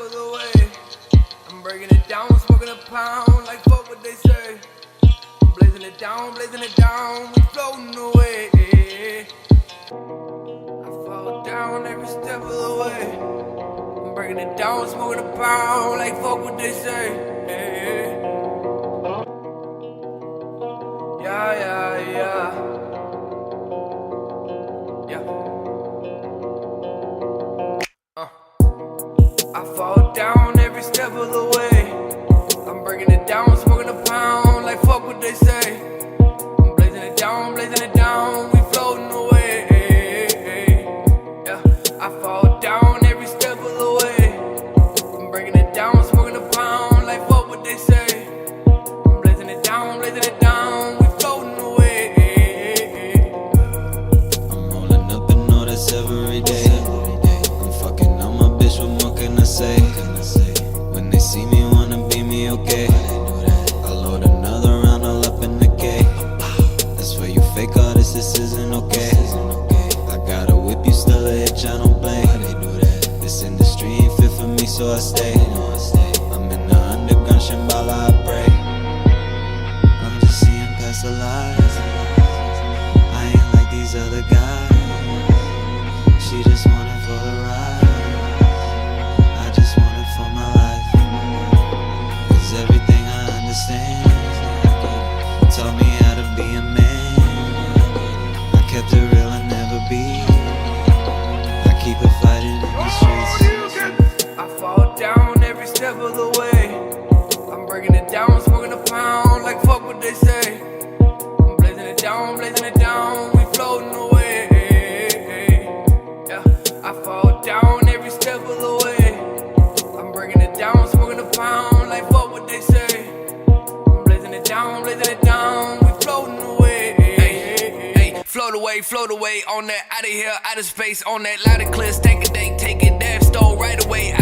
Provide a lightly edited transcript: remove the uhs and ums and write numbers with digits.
of the way. I'm breaking it down, smoking a pound, like fuck what they say. I'm blazing it down, we floating away. I fall down every step of the way. I'm breaking it down, smoking a pound, like fuck what they say. Yeah, yeah, yeah. I fall down every step of the way. I'm breaking it down, smoking a pound, like fuck what they say. I'm blazing it down, we floating away. Yeah, I fall down every step of the way. I'm breaking it down, smoking a pound, like fuck what they say. I'm blazing it down, we floating away. I'm rolling up and know that's every day. When they see me, wanna be me, okay. I load another round all up in the K. That's for you fake artists, this isn't okay. I got a whip, you still a hitch, I don't blame. This industry ain't fit for me, so I stay. I'm in the underground, Shambhala, I pray. I'm just seeing past the lies. I ain't like these other guys. She just wanted for the ride. Taught me how to be a man. I kept it real and never be. I keep it fighting in the streets. I fall down every step of the way. I'm breaking it down, smoking a pound, like fuck what they say. I'm blazing it down, we floating away. Yeah, I fall down every step of the way. I'm breaking it down, smoking a pound, like fuck what they say. Blazing it down, we floating away. Hey, float away on that, out of here, out of space, on that ladder clear, stank a day, take it, damn stole right away.